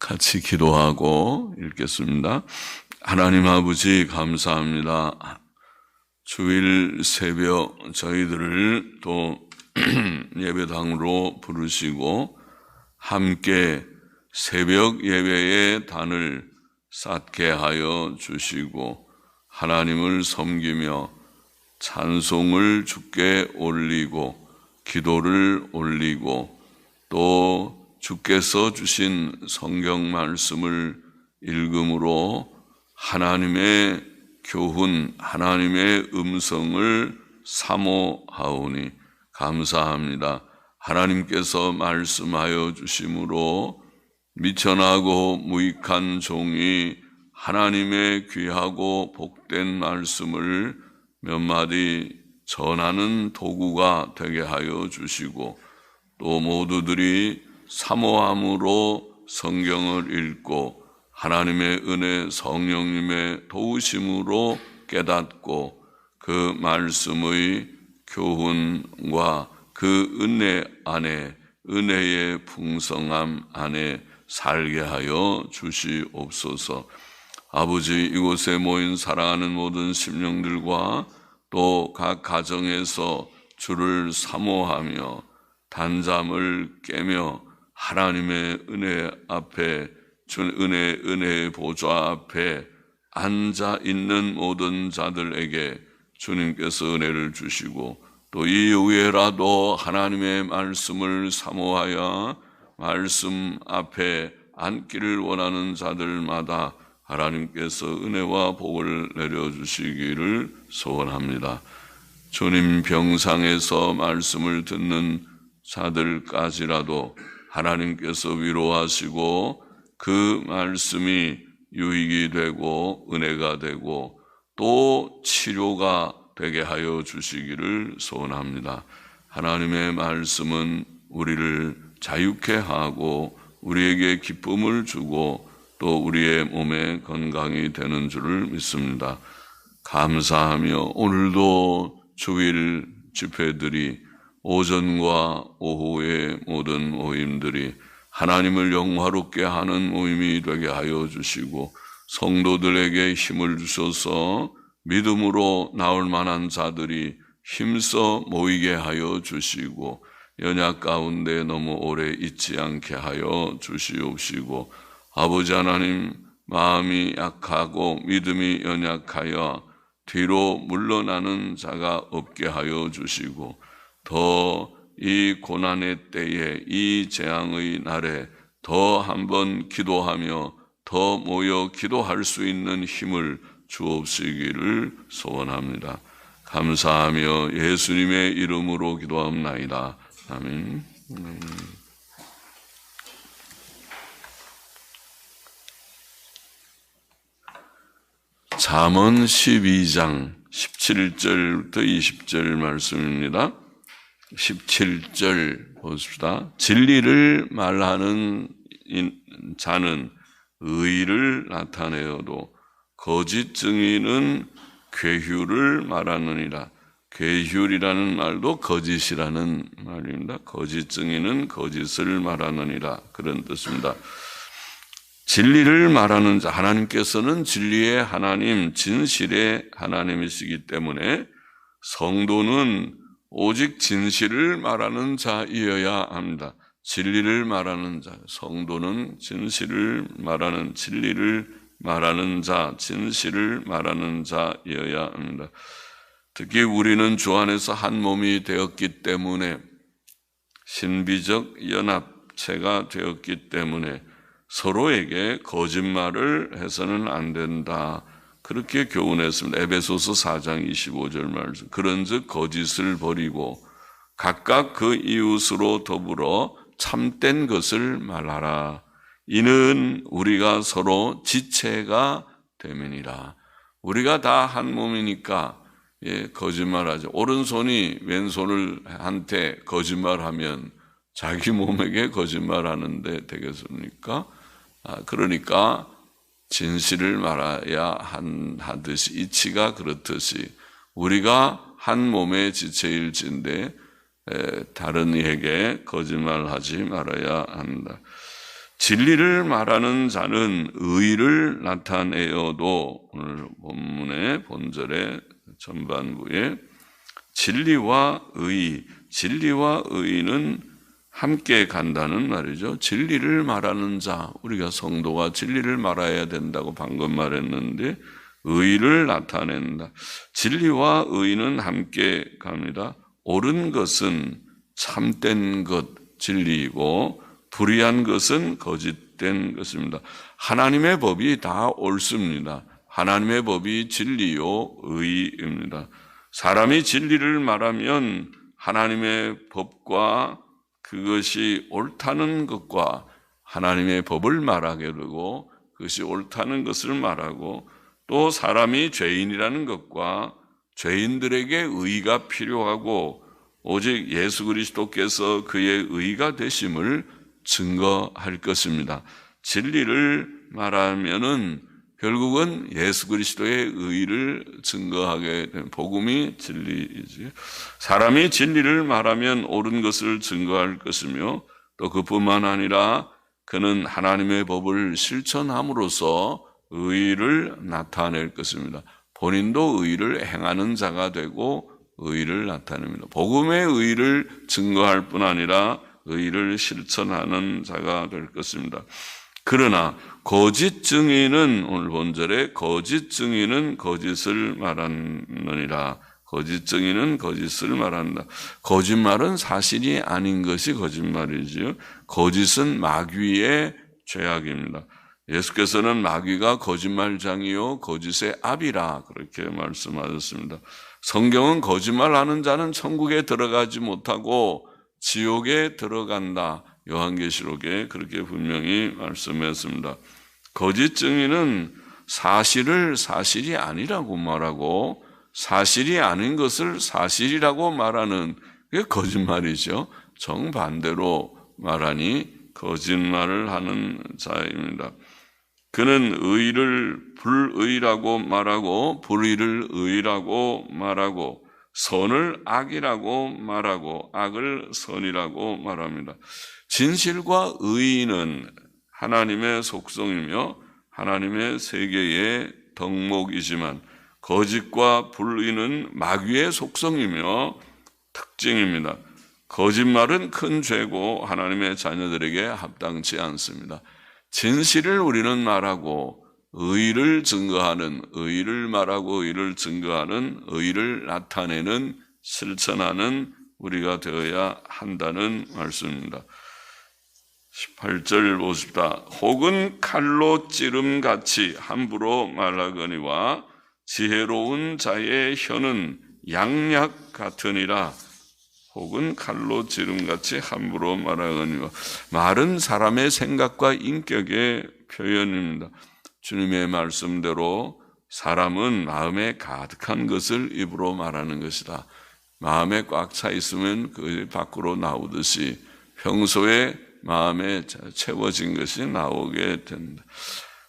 같이 기도하고 읽겠습니다. 하나님 아버지 감사합니다. 주일 새벽 저희들을 또 예배당으로 부르시고 함께 새벽 예배의 단을 쌓게 하여 주시고 하나님을 섬기며 찬송을 주께 올리고 기도를 올리고 또 주께서 주신 성경 말씀을 읽음으로 하나님의 교훈, 하나님의 음성을 사모하오니 감사합니다. 하나님께서 말씀하여 주심으로 미천하고 무익한 종이 하나님의 귀하고 복된 말씀을 몇 마디 전하는 도구가 되게 하여 주시고 또 모두들이 사모함으로 성경을 읽고 하나님의 은혜 성령님의 도우심으로 깨닫고 그 말씀의 교훈과 그 은혜 안에 은혜의 풍성함 안에 살게 하여 주시옵소서. 아버지, 이곳에 모인 사랑하는 모든 심령들과 또 각 가정에서 주를 사모하며 단잠을 깨며 하나님의 은혜 앞에 은혜의 보좌 앞에 앉아 있는 모든 자들에게 주님께서 은혜를 주시고 또 이 후에라도 하나님의 말씀을 사모하여 말씀 앞에 앉기를 원하는 자들마다 하나님께서 은혜와 복을 내려주시기를 소원합니다. 주님 병상에서 말씀을 듣는 자들까지라도 하나님께서 위로하시고 그 말씀이 유익이 되고 은혜가 되고 또 치료가 되게 하여 주시기를 소원합니다. 하나님의 말씀은 우리를 자유케 하고 우리에게 기쁨을 주고 또 우리의 몸에 건강이 되는 줄을 믿습니다. 감사하며 오늘도 주일 집회들이 오전과 오후의 모든 모임들이 하나님을 영화롭게 하는 모임이 되게 하여 주시고 성도들에게 힘을 주셔서 믿음으로 나올 만한 자들이 힘써 모이게 하여 주시고 연약 가운데 너무 오래 있지 않게 하여 주시옵시고 아버지 하나님, 마음이 약하고 믿음이 연약하여 뒤로 물러나는 자가 없게 하여 주시고 더 이 고난의 때에 이 재앙의 날에 더 한번 기도하며 더 모여 기도할 수 있는 힘을 주옵시기를 소원합니다. 감사하며 예수님의 이름으로 기도합나이다. 아멘. 잠언 12장 17절부터 20절 말씀입니다. 17절 보십시다. 진리를 말하는 자는 의를 나타내어도 거짓 증인은 괴휴를 말하느니라. 괴휴이라는 말도 거짓이라는 말입니다. 거짓 증인은 거짓을 말하느니라. 그런 뜻입니다. 진리를 말하는 자, 하나님께서는 진리의 하나님, 진실의 하나님이시기 때문에 성도는 오직 진실을 말하는 자이어야 합니다. 진리를 말하는 자, 성도는 진리를 말하는 자, 진실을 말하는 자이어야 합니다. 특히 우리는 주 안에서 한 몸이 되었기 때문에 신비적 연합체가 되었기 때문에 서로에게 거짓말을 해서는 안 된다. 그렇게 교훈했습니다. 에베소서 4장 25절 말씀. 그런즉 거짓을 버리고 각각 그 이웃으로 더불어 참된 것을 말하라. 이는 우리가 서로 지체가 됨이니라. 우리가 다 한 몸이니까 거짓말하죠. 오른손이 왼손을 한테 거짓말하면 자기 몸에게 거짓말하는데 되겠습니까? 그러니까 진실을 말해야 하듯이 이치가 그렇듯이 우리가 한 몸의 지체일진데 다른 이에게 거짓말하지 말아야 한다. 진리를 말하는 자는 의를 나타내어도 오늘 본문의 본절의 전반부에 진리와 의는 함께 간다는 말이죠. 진리를 말하는 자, 우리가 성도가 진리를 말해야 된다고 방금 말했는데 의를 나타낸다. 진리와 의는 함께 갑니다. 옳은 것은 참된 것, 진리이고 불의한 것은 거짓된 것입니다. 하나님의 법이 다 옳습니다. 하나님의 법이 진리요 의입니다. 사람이 진리를 말하면 하나님의 법과 그것이 옳다는 것과 하나님의 법을 말하게 되고 그것이 옳다는 것을 말하고 또 사람이 죄인이라는 것과 죄인들에게 의가 필요하고 오직 예수 그리스도께서 그의 의가 되심을 증거할 것입니다. 진리를 말하면은 결국은 예수 그리스도의 의를 증거하게 되는 복음이 진리이지. 사람이 진리를 말하면 옳은 것을 증거할 것이며 또 그뿐만 아니라 그는 하나님의 법을 실천함으로써 의를 나타낼 것입니다. 본인도 의를 행하는 자가 되고 의를 나타냅니다. 복음의 의를 증거할 뿐 아니라 의를 실천하는 자가 될 것입니다. 그러나 거짓 증인은 오늘 본절에 거짓 증인은 거짓을 말하느니라. 거짓 증인은 거짓을 말한다. 거짓말은 사실이 아닌 것이 거짓말이지요. 거짓은 마귀의 죄악입니다. 예수께서는 마귀가 거짓말장이요 거짓의 압이라 그렇게 말씀하셨습니다. 성경은 거짓말하는 자는 천국에 들어가지 못하고 지옥에 들어간다. 요한계시록에 그렇게 분명히 말씀했습니다. 거짓 증인은 사실을 사실이 아니라고 말하고 사실이 아닌 것을 사실이라고 말하는 게 거짓말이죠. 정반대로 말하니 거짓말을 하는 자입니다. 그는 의를 불의라고 말하고 불의를 의라고 말하고 선을 악이라고 말하고 악을 선이라고 말합니다. 진실과 의는 하나님의 속성이며 하나님의 세계의 덕목이지만 거짓과 불의는 마귀의 속성이며 특징입니다. 거짓말은 큰 죄고 하나님의 자녀들에게 합당치 않습니다. 진실을 우리는 말하고 의를 증거하는, 의를 말하고 의를 증거하는, 의를 나타내는, 실천하는 우리가 되어야 한다는 말씀입니다. 18절 보십시다. 혹은 칼로 찌름같이 함부로 말하거니와 지혜로운 자의 혀는 양약 같으니라. 혹은 칼로 찌름같이 함부로 말하거니와 말은 사람의 생각과 인격의 표현입니다. 주님의 말씀대로 사람은 마음에 가득한 것을 입으로 말하는 것이다. 마음에 꽉 차 있으면 그 밖으로 나오듯이 평소에 마음에 채워진 것이 나오게 된다.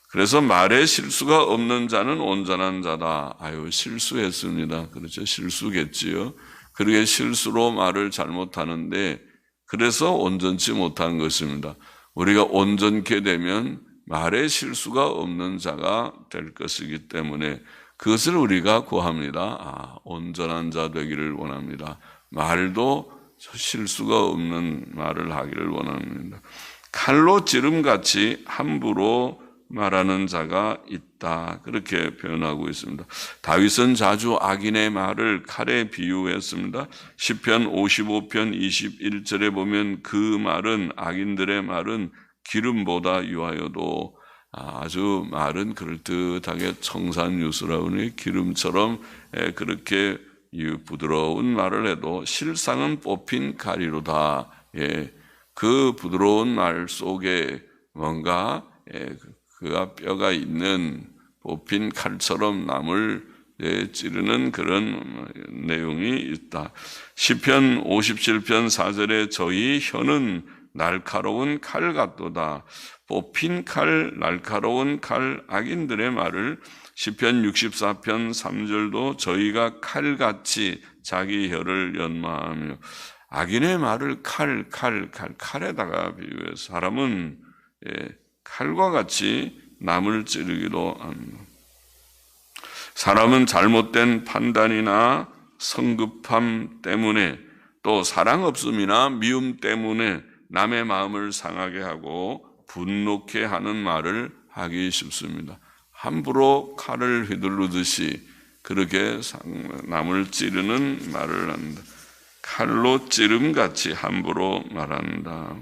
그래서 말에 실수가 없는 자는 온전한 자다. 실수했습니다. 그렇죠. 실수겠지요. 그러게 실수로 말을 잘못하는데 그래서 온전치 못한 것입니다. 우리가 온전케 되면 말에 실수가 없는 자가 될 것이기 때문에 그것을 우리가 구합니다. 온전한 자 되기를 원합니다. 말도 실수가 없는 말을 하기를 원합니다. 칼로 찌름같이 함부로 말하는 자가 있다. 그렇게 표현하고 있습니다. 다윗은 자주 악인의 말을 칼에 비유했습니다. 시편 55편 21절에 보면 그 말은 악인들의 말은 기름보다 유하여도 아주 말은 그럴듯하게 청산유수라우니 기름처럼 그렇게 부드러운 말을 해도 실상은 뽑힌 칼이로다. 그 부드러운 말 속에 뭔가 그가 뼈가 있는 뽑힌 칼처럼 남을 찌르는 그런 내용이 있다. 시편 57편 4절에 저희 혀는 날카로운 칼 같도다. 뽑힌 칼, 날카로운 칼, 악인들의 말을 시편 64편 3절도 저희가 칼같이 자기 혀를 연마하며 악인의 말을 칼에다가 비유해서 사람은 칼과 같이 남을 찌르기도 합니다. 사람은 잘못된 판단이나 성급함 때문에 또 사랑 없음이나 미움 때문에 남의 마음을 상하게 하고 분노케 하는 말을 하기 쉽습니다. 함부로 칼을 휘두르듯이 그렇게 남을 찌르는 말을 한다. 칼로 찌름같이 함부로 말한다.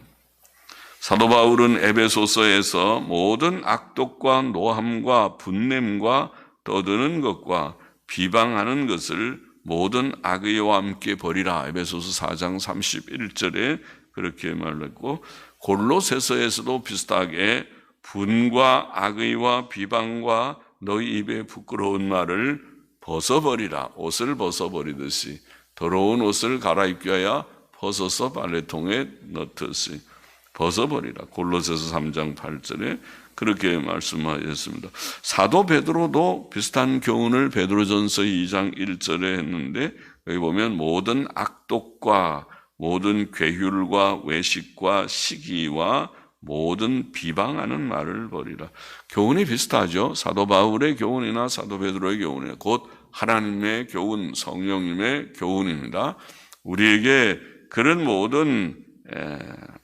사도 바울은 에베소서에서 모든 악독과 노함과 분냄과 떠드는 것과 비방하는 것을 모든 악의와 함께 버리라. 에베소서 4장 31절에 그렇게 말했고, 골로새서에서도 비슷하게 분과 악의와 비방과 너희 입에 부끄러운 말을 벗어버리라. 옷을 벗어버리듯이 더러운 옷을 갈아입겨야 벗어서 빨래통에 넣듯이 벗어버리라. 골로새서 3장 8절에 그렇게 말씀하셨습니다. 사도 베드로도 비슷한 교훈을 베드로전서 2장 1절에 했는데, 여기 보면 모든 악독과 모든 괴휼과 외식과 시기와 모든 비방하는 말을 버리라. 교훈이 비슷하죠. 사도 바울의 교훈이나 사도 베드로의 교훈이나 곧 하나님의 교훈, 성령님의 교훈입니다. 우리에게 그런 모든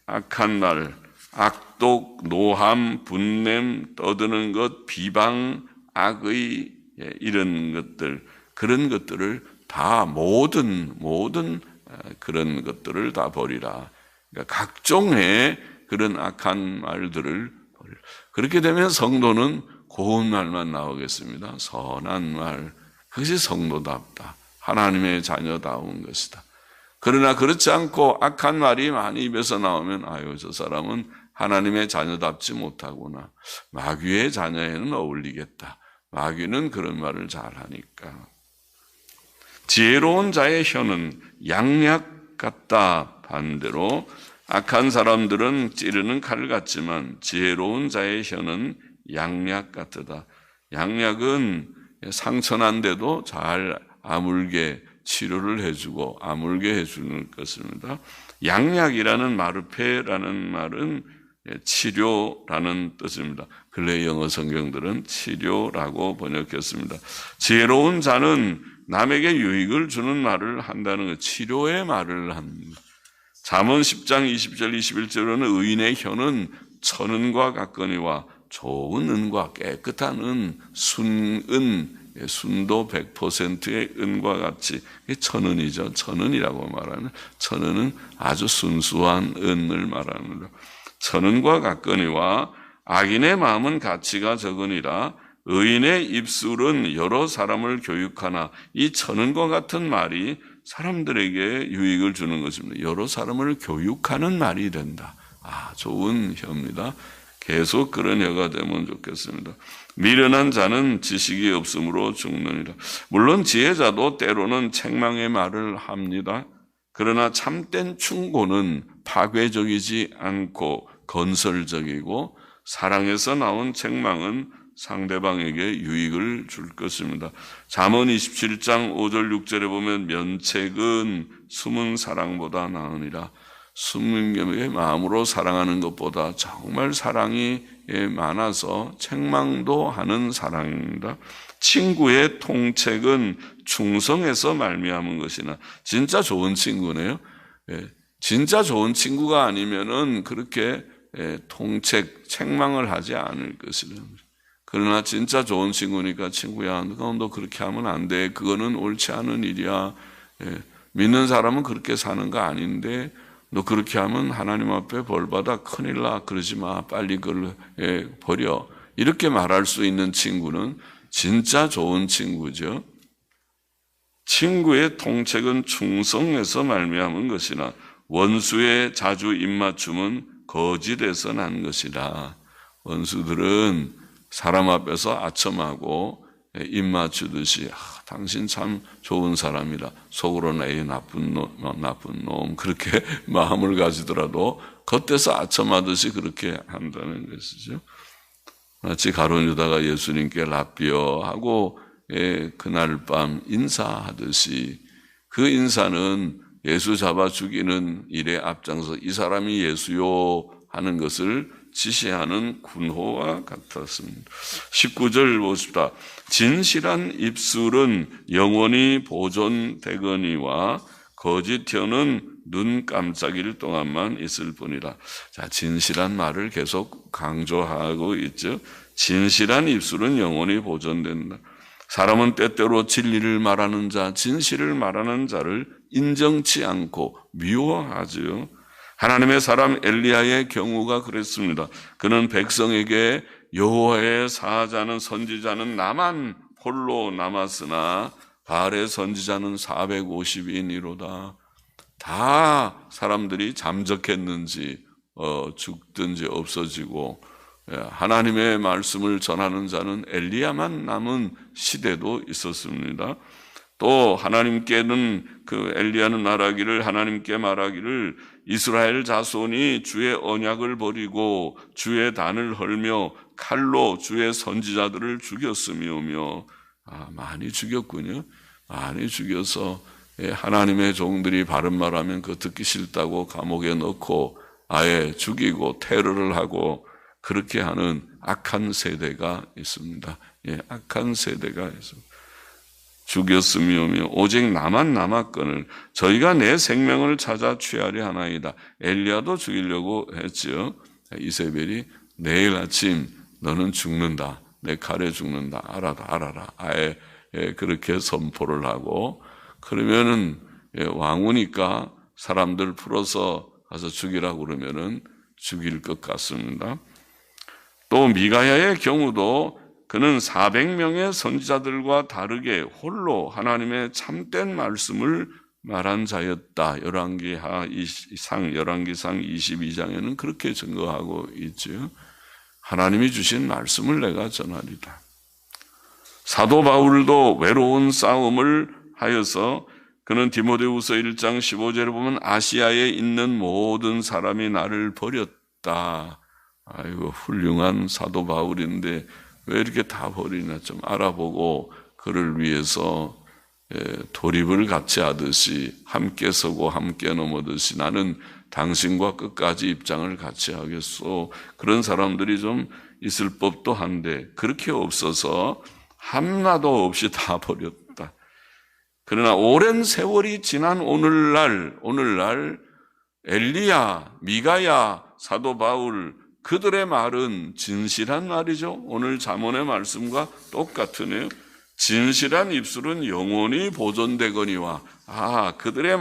악한 말, 악독, 노함, 분냄, 떠드는 것, 비방, 악의 이런 것들, 그런 것들을 다 모든 그런 것들을 다 버리라. 그러니까 각종의 그런 악한 말들을 버리라. 그렇게 되면 성도는 고운 말만 나오겠습니다. 선한 말, 그것이 성도답다. 하나님의 자녀다운 것이다. 그러나 그렇지 않고 악한 말이 많이 입에서 나오면 아유, 저 사람은 하나님의 자녀답지 못하구나. 마귀의 자녀에는 어울리겠다. 마귀는 그런 말을 잘하니까. 지혜로운 자의 혀는 양약 같다. 반대로 악한 사람들은 찌르는 칼 같지만 지혜로운 자의 혀는 양약 같다. 양약은 상처난데도 잘 아물게 치료를 해주고 아물게 해주는 것입니다. 양약이라는 마르페라는 말은 치료라는 뜻입니다. 근래 영어 성경들은 치료라고 번역했습니다. 지혜로운 자는 남에게 유익을 주는 말을 한다는 것, 치료의 말을 합니다. 잠언 10장 20절 21절로는 의인의 혀는 천은과 같거니와 좋은 은과 깨끗한 은, 순은, 순도 100%의 은과 같이, 천은이죠. 천은이라고 말하는, 천은은 아주 순수한 은을 말합니다. 천은과 같거니와 악인의 마음은 가치가 적으니라. 의인의 입술은 여러 사람을 교육하나. 이 천은과 같은 말이 사람들에게 유익을 주는 것입니다. 여러 사람을 교육하는 말이 된다. 좋은 혀입니다. 계속 그런 혀가 되면 좋겠습니다. 미련한 자는 지식이 없으므로 죽느니라. 물론 지혜자도 때로는 책망의 말을 합니다. 그러나 참된 충고는 파괴적이지 않고 건설적이고, 사랑에서 나온 책망은 상대방에게 유익을 줄 것입니다. 잠언 27장 5절 6절에 보면 면책은 숨은 사랑보다 나으니라. 숨은 마음으로 사랑하는 것보다 정말 사랑이 많아서 책망도 하는 사랑입니다. 친구의 통책은 충성에서 말미암은 것이나. 진짜 좋은 친구네요. 진짜 좋은 친구가 아니면은 그렇게 책망을 하지 않을 것이라. 그러나 진짜 좋은 친구니까 친구야, 너 그렇게 하면 안 돼. 그거는 옳지 않은 일이야. 믿는 사람은 그렇게 사는 거 아닌데 너 그렇게 하면 하나님 앞에 벌받아 큰일 나. 그러지 마. 빨리 그걸 버려. 이렇게 말할 수 있는 친구는 진짜 좋은 친구죠. 친구의 통책은 충성에서 말미암은 것이나 원수의 자주 입맞춤은 거짓에서 난 것이라. 원수들은 사람 앞에서 아첨하고 입맞추듯이 당신 참 좋은 사람이라 속으로는 에이 나쁜 놈 그렇게 마음을 가지더라도 겉에서 아첨하듯이 그렇게 한다는 것이죠. 마치 가룟 유다가 예수님께 랍비어 하고 그날 밤 인사하듯이, 그 인사는 예수 잡아 죽이는 일에 앞장서 이 사람이 예수요 하는 것을 지시하는 군호와 같았습니다. 19절 보십시다. 진실한 입술은 영원히 보존되거니와 거짓 혀는 눈 깜짝일 동안만 있을 뿐이라. 자, 진실한 말을 계속 강조하고 있죠. 진실한 입술은 영원히 보존된다. 사람은 때때로 진리를 말하는 자, 진실을 말하는 자를 인정치 않고 미워하죠. 하나님의 사람 엘리야의 경우가 그랬습니다. 그는 백성에게 여호와의 사자는 선지자는 나만 홀로 남았으나 바알의 선지자는 450인이로다. 다 사람들이 잠적했는지 죽든지 없어지고 하나님의 말씀을 전하는 자는 엘리야만 남은 시대도 있었습니다. 또 하나님께는 그 엘리야는 말하기를 하나님께 말하기를 이스라엘 자손이 주의 언약을 버리고 주의 단을 헐며 칼로 주의 선지자들을 죽였음이오며 많이 죽였군요. 많이 죽여서 하나님의 종들이 바른 말하면 그거 듣기 싫다고 감옥에 넣고 아예 죽이고 테러를 하고 그렇게 하는 악한 세대가 있습니다. 악한 세대가 있습니다. 죽였음이오며 오직 나만 남았거늘 저희가 내 생명을 찾아 취하려 하나이다. 엘리야도 죽이려고 했지요. 이세벨이 내일 아침 너는 죽는다. 내 칼에 죽는다. 알아라. 아예 그렇게 선포를 하고 그러면은 왕후니까 사람들 풀어서 가서 죽이라고 그러면은 죽일 것 같습니다. 또 미가야의 경우도 그는 400명의 선지자들과 다르게 홀로 하나님의 참된 말씀을 말한 자였다. 열왕기상 22장에는 그렇게 증거하고 있죠. 하나님이 주신 말씀을 내가 전하리다. 사도 바울도 외로운 싸움을 하여서 그는 디모데후서 1장 15절에 보면 아시아에 있는 모든 사람이 나를 버렸다. 아이고 훌륭한 사도 바울인데 왜 이렇게 다 버리나 좀 알아보고 그를 위해서 도립을 같이 하듯이 함께 서고 함께 넘어듯이 나는 당신과 끝까지 입장을 같이 하겠소. 그런 사람들이 좀 있을 법도 한데 그렇게 없어서 하나도 없이 다 버렸다. 그러나 오랜 세월이 지난 오늘날 엘리야, 미가야, 사도 바울 그들의 말은 진실한 말이죠. 오늘 잠언의 말씀과 똑같으네요. 진실한 입술은 영원히 보존되거니와 그들의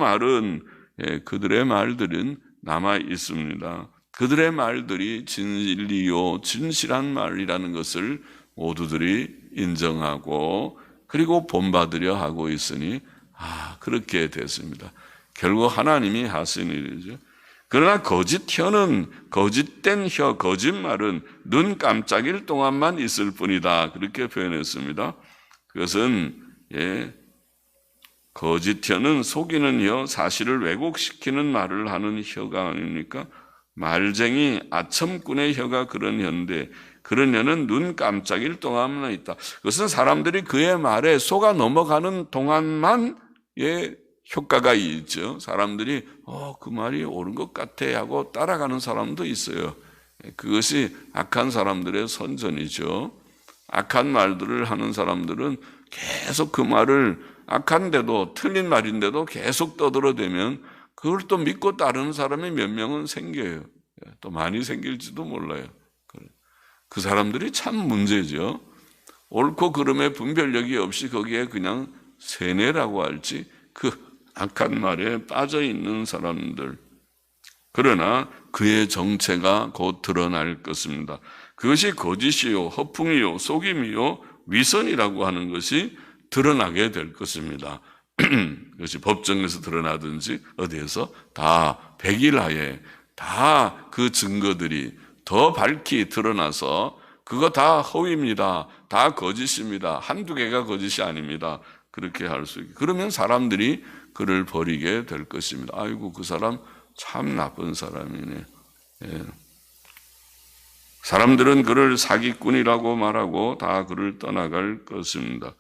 말들은 남아 있습니다. 그들의 말들이 진리요 진실한 말이라는 것을 모두들이 인정하고 그리고 본받으려 하고 있으니 그렇게 됐습니다. 결국 하나님이 하신 일이죠. 그러나 거짓 혀는 거짓된 혀, 거짓말은 눈 깜짝일 동안만 있을 뿐이다. 그렇게 표현했습니다. 그것은 거짓 혀는 속이는 혀, 사실을 왜곡시키는 말을 하는 혀가 아닙니까? 말쟁이 아첨꾼의 혀가 그런 혀인데 그런 혀는 눈 깜짝일 동안만 있다. 그것은 사람들이 그의 말에 속아 넘어가는 동안만 효과가 있죠. 사람들이 그 말이 옳은 것 같아 하고 따라가는 사람도 있어요. 그것이 악한 사람들의 선전이죠. 악한 말들을 하는 사람들은 계속 그 말을 악한데도 틀린 말인데도 계속 떠들어대면 그걸 또 믿고 따르는 사람이 몇 명은 생겨요. 또 많이 생길지도 몰라요. 그 사람들이 참 문제죠. 옳고 그름의 분별력이 없이 거기에 그냥 세뇌라고 할지 그 악한 말에 빠져 있는 사람들. 그러나 그의 정체가 곧 드러날 것입니다. 그것이 거짓이요, 허풍이요, 속임이요, 위선이라고 하는 것이 드러나게 될 것입니다. 그것이 법정에서 드러나든지 어디에서 다 백일하에 다 그 증거들이 더 밝히 드러나서 그거 다 허위입니다. 다 거짓입니다. 한두 개가 거짓이 아닙니다. 그렇게 할 수 있게. 그러면 사람들이 그를 버리게 될 것입니다. 아이고 그 사람 참 나쁜 사람이네. 사람들은 그를 사기꾼이라고 말하고 다 그를 떠나갈 것입니다.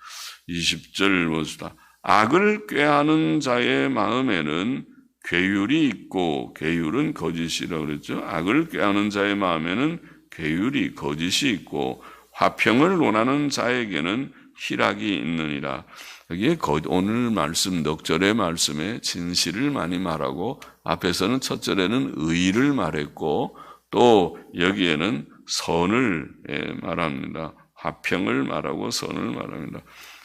20절 봅시다. 악을 꾀하는 자의 마음에는 괴율이 있고, 괴율은 거짓이라고 그랬죠. 악을 꾀하는 자의 마음에는 괴율이 거짓이 있고 화평을 논하는 자에게는 희락이 있느니라. 여기에 오늘 말씀 넉 절의 말씀에 진실을 많이 말하고 앞에서는 첫 절에는 의를 말했고 또 여기에는 선을 말합니다. 화평을 말하고 선을 말합니다.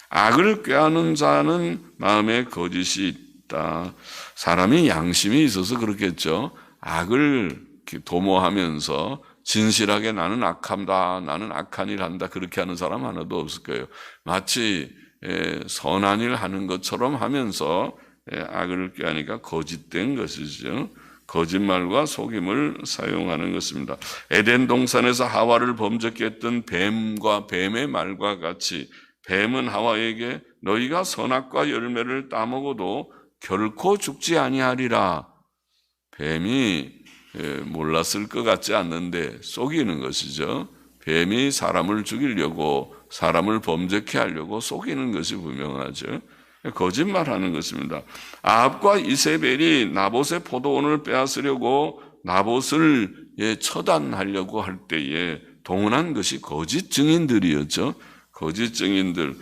악을 꾀하는 자는 마음에 거짓이 있다. 사람이 양심이 있어서 그렇겠죠. 악을 도모하면서 진실하게 나는 악한다, 나는 악한 일 한다 그렇게 하는 사람 하나도 없을 거예요. 마치 선한 일 하는 것처럼 하면서 악을 꾀하니까 거짓된 것이죠. 거짓말과 속임을 사용하는 것입니다. 에덴 동산에서 하와를 범죄케 했던 뱀과 뱀의 말과 같이 뱀은 하와에게 너희가 선악과 열매를 따먹어도 결코 죽지 아니하리라. 뱀이 몰랐을 것 같지 않는데 속이는 것이죠. 뱀이 사람을 죽이려고 사람을 범죄케 하려고 속이는 것이 분명하죠. 거짓말하는 것입니다. 아합과 이세벨이 나봇의 포도원을 빼앗으려고 나봇을 처단하려고 할 때에 동원한 것이 거짓 증인들이었죠. 거짓 증인들,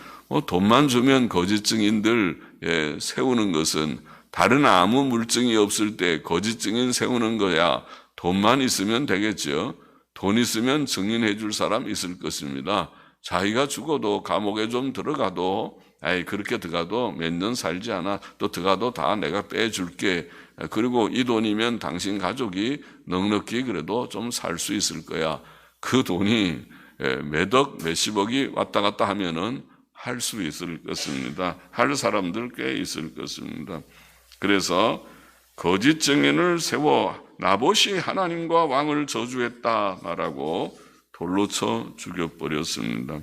돈만 주면 거짓 증인들 세우는 것은 다른 아무 물증이 없을 때 거짓 증인 세우는 거야. 돈만 있으면 되겠죠. 돈 있으면 증인해 줄 사람 있을 것입니다. 자기가 죽어도 감옥에 좀 들어가도 그렇게 들어가도 몇 년 살지 않아. 또 들어가도 다 내가 빼줄게. 그리고 이 돈이면 당신 가족이 넉넉히 그래도 좀 살 수 있을 거야. 그 돈이 몇억 몇십억이 왔다 갔다 하면은 할 수 있을 것입니다. 할 사람들 꽤 있을 것입니다. 그래서 거짓 증인을 세워 나봇이 하나님과 왕을 저주했다 말하고 돌로 쳐 죽여버렸습니다.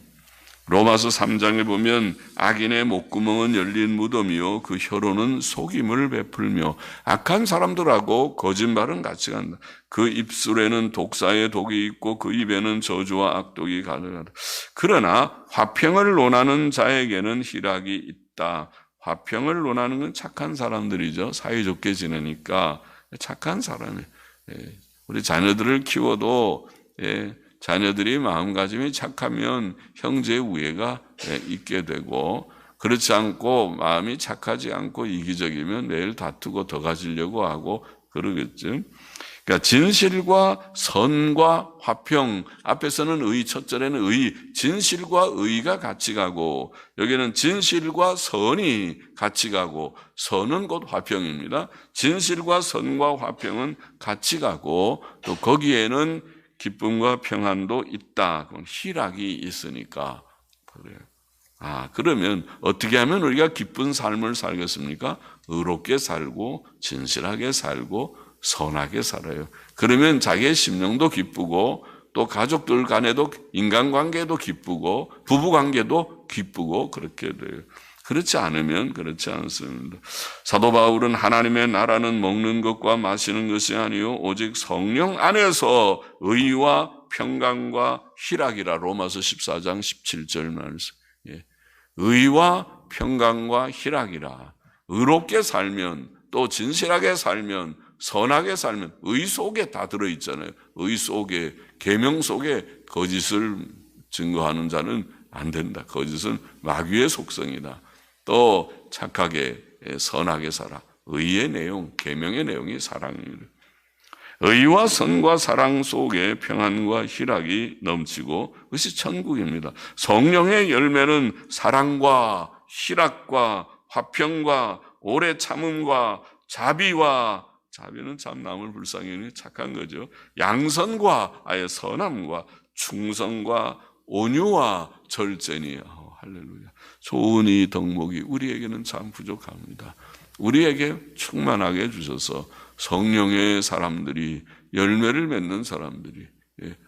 로마서 3장에 보면 악인의 목구멍은 열린 무덤이요 그 혀로는 속임을 베풀며 악한 사람들하고 거짓말은 같이 간다. 그 입술에는 독사의 독이 있고 그 입에는 저주와 악독이 가득하다. 그러나 화평을 논하는 자에게는 희락이 있다. 화평을 논하는 건 착한 사람들이죠. 사이좋게 지내니까 착한 사람이에요. 우리 자녀들을 키워도 자녀들이 마음가짐이 착하면 형제의 우애가 있게 되고 그렇지 않고 마음이 착하지 않고 이기적이면 매일 다투고 더 가지려고 하고 그러겠죠. 그러니까 진실과 선과 화평, 앞에서는 의, 첫 절에는 의, 진실과 의가 같이 가고 여기는 진실과 선이 같이 가고 선은 곧 화평입니다. 진실과 선과 화평은 같이 가고 또 거기에는 기쁨과 평안도 있다. 그건 희락이 있으니까 그래요. 그러면 어떻게 하면 우리가 기쁜 삶을 살겠습니까? 의롭게 살고 진실하게 살고 선하게 살아요. 그러면 자기의 심령도 기쁘고 또 가족들 간에도 인간관계도 기쁘고 부부관계도 기쁘고 그렇게 돼요. 그렇지 않으면 그렇지 않습니다. 사도 바울은 하나님의 나라는 먹는 것과 마시는 것이 아니요 오직 성령 안에서 의와 평강과 희락이라. 로마서 14장 17절 말씀. 의와 평강과 희락이라. 의롭게 살면 또 진실하게 살면 선하게 살면 의 속에 다 들어있잖아요. 의 속에 계명 속에 거짓을 증거하는 자는 안 된다. 거짓은 마귀의 속성이다. 또 착하게 선하게 살아. 의의 내용, 계명의 내용이 사랑입니다. 의와 선과 사랑 속에 평안과 희락이 넘치고 그것이 천국입니다. 성령의 열매는 사랑과 희락과 화평과 오래 참음과 자비와 자비는 참 남을 불쌍히 여기는 착한 거죠. 양선과 아예 선함과 충성과 온유와 절제니 할렐루야. 좋은 이 덕목이 우리에게는 참 부족합니다. 우리에게 충만하게 해주셔서 성령의 사람들이 열매를 맺는 사람들이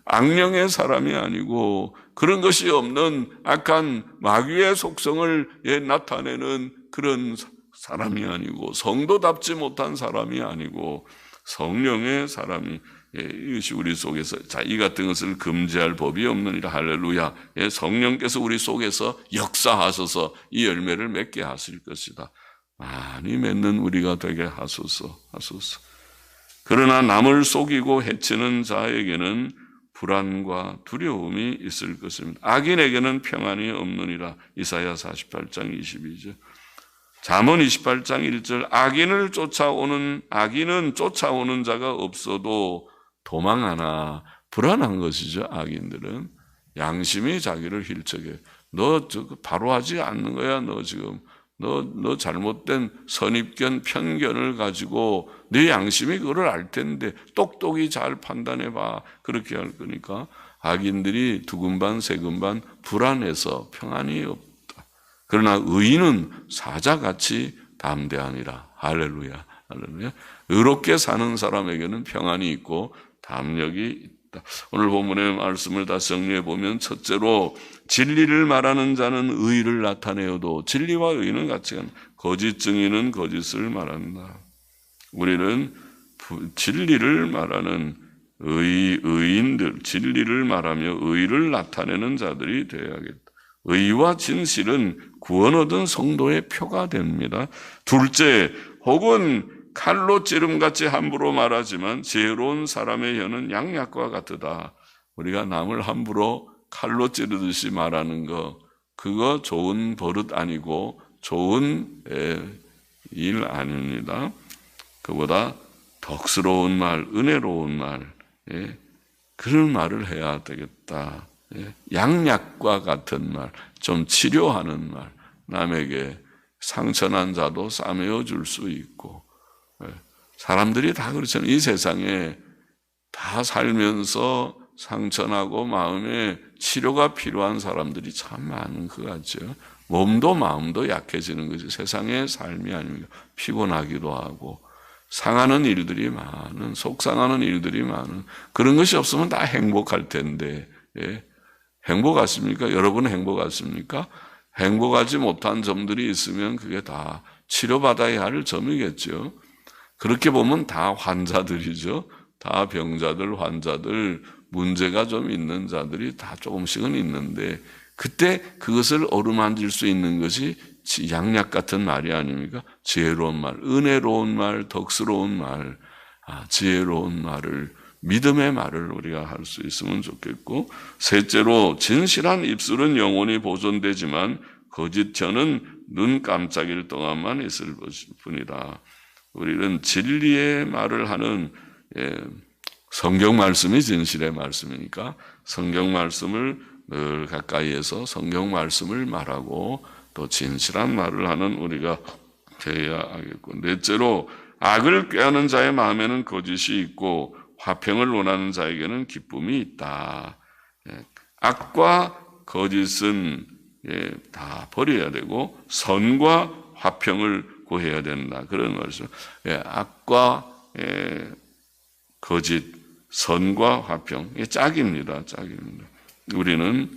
악령의 사람이 아니고 그런 것이 없는 악한 마귀의 속성을 나타내는 그런 사람이 아니고 성도답지 못한 사람이 아니고 성령의 사람이 이것이 우리 속에서 자, 이 같은 것을 금지할 법이 없느니라. 할렐루야. 성령께서 우리 속에서 역사하셔서 이 열매를 맺게 하실 것이다. 많이 맺는 우리가 되게 하소서. 그러나 남을 속이고 해치는 자에게는 불안과 두려움이 있을 것입니다. 악인에게는 평안이 없느니라. 이사야 48장 22절. 잠언 28장 1절. 악인은 쫓아오는 자가 없어도 도망하나. 불안한 것이죠. 악인들은 양심이 자기를 힐적해. 너 바로 하지 않는 거야. 너 지금 너 잘못된 선입견, 편견을 가지고 네 양심이 그걸 알 텐데 똑똑히 잘 판단해봐. 그렇게 할 거니까 악인들이 두근반 세근반 불안해서 평안이 없다. 그러나 의인은 사자같이 담대하니라. 할렐루야. 할렐루야. 의롭게 사는 사람에게는 평안이 있고 담력이 있다. 오늘 본문의 말씀을 다 정리해 보면 첫째로 진리를 말하는 자는 의를 나타내어도 진리와 의는 같이 간다. 거짓 증인은 거짓을 말한다. 우리는 진리를 말하는 의인들, 진리를 말하며 의를 나타내는 자들이 되어야겠다. 의와 진실은 구원 얻은 성도의 표가 됩니다. 둘째, 혹은 칼로 찌름같이 함부로 말하지만 지혜로운 사람의 혀는 양약과 같으다. 우리가 남을 함부로 칼로 찌르듯이 말하는 거, 그거 좋은 버릇 아니고 좋은 일 아닙니다. 그보다 덕스러운 말, 은혜로운 말, 그런 말을 해야 되겠다. 양약과 같은 말, 좀 치료하는 말, 남에게 상처난 자도 싸매어 줄 수 있고, 사람들이 다 그렇잖아요. 이 세상에 다 살면서 상처나고 마음에 치료가 필요한 사람들이 참 많은 것 같죠. 몸도 마음도 약해지는 것이 세상의 삶이 아닙니까? 피곤하기도 하고 상하는 일들이 많은, 속상하는 일들이 많은, 그런 것이 없으면 다 행복할 텐데, 행복하십니까? 여러분 행복하십니까? 행복하지 못한 점들이 있으면 그게 다 치료받아야 할 점이겠죠. 그렇게 보면 다 환자들이죠. 다 병자들, 환자들, 문제가 좀 있는 자들이 다 조금씩은 있는데, 그때 그것을 어루만질 수 있는 것이 양약 같은 말이 아닙니까? 지혜로운 말, 은혜로운 말, 덕스러운 말, 지혜로운 말을, 믿음의 말을 우리가 할 수 있으면 좋겠고, 셋째로 진실한 입술은 영원히 보존되지만 거짓 혀는 눈 깜짝일 동안만 있을 뿐이다. 우리는 진리의 말을 하는, 성경 말씀이 진실의 말씀이니까 성경 말씀을 늘 가까이에서 성경 말씀을 말하고 또 진실한 말을 하는 우리가 되어야 하겠고, 넷째로 악을 꾀하는 자의 마음에는 거짓이 있고 화평을 원하는 자에게는 기쁨이 있다. 악과 거짓은 다 버려야 되고 선과 화평을 구해야 된다. 그런 말씀. 악과 거짓, 선과 화평, 이게 짝입니다. 짝입니다. 우리는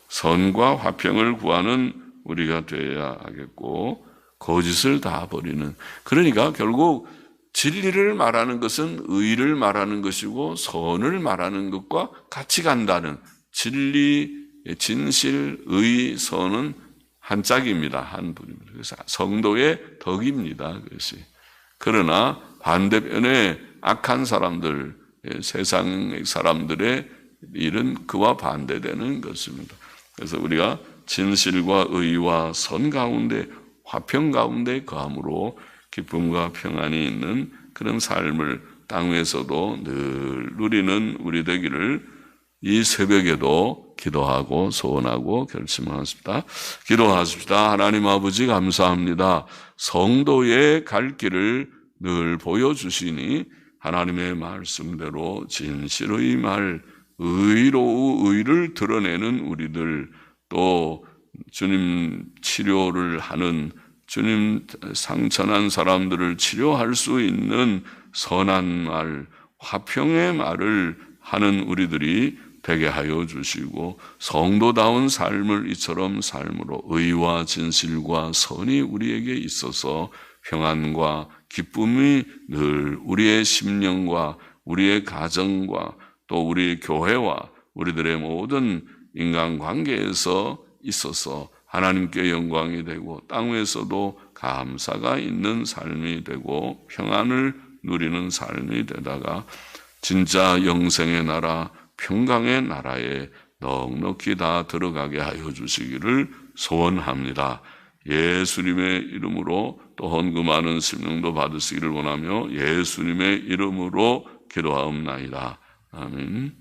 선과 화평을 구하는 우리가 되어야 하겠고, 거짓을 다 버리는. 그러니까 결국 진리를 말하는 것은 의를 말하는 것이고 선을 말하는 것과 같이 간다는, 진리, 진실, 의, 선은 한 짝입니다. 한 분입니다. 그래서 성도의 덕입니다. 그것이. 그러나 반대편에 악한 사람들, 세상 사람들의 일은 그와 반대되는 것입니다. 그래서 우리가 진실과 의와 선 가운데, 화평 가운데 거함으로 기쁨과 평안이 있는 그런 삶을 땅 위에서도 늘 누리는 우리 되기를 이 새벽에도 기도하고 소원하고 결심하십니다. 기도하십시다. 하나님 아버지 감사합니다. 성도의 갈 길을 늘 보여주시니 하나님의 말씀대로 진실의 말, 의를 드러내는 우리들, 또 주님 치료를 하는, 주님 상처난 사람들을 치료할 수 있는 선한 말, 화평의 말을 하는 우리들이 되게 하여 주시고, 성도다운 삶을 이처럼 삶으로 의와 진실과 선이 우리에게 있어서 평안과 기쁨이 늘 우리의 심령과 우리의 가정과 또 우리 교회와 우리들의 모든 인간관계에서 있어서 하나님께 영광이 되고 땅 위에서도 감사가 있는 삶이 되고 평안을 누리는 삶이 되다가 진짜 영생의 나라, 평강의 나라에 넉넉히 다 들어가게 하여 주시기를 소원합니다. 예수님의 이름으로 또 헌금 많은 심령도 받으시기를 원하며 예수님의 이름으로 기도하옵나이다. 아멘.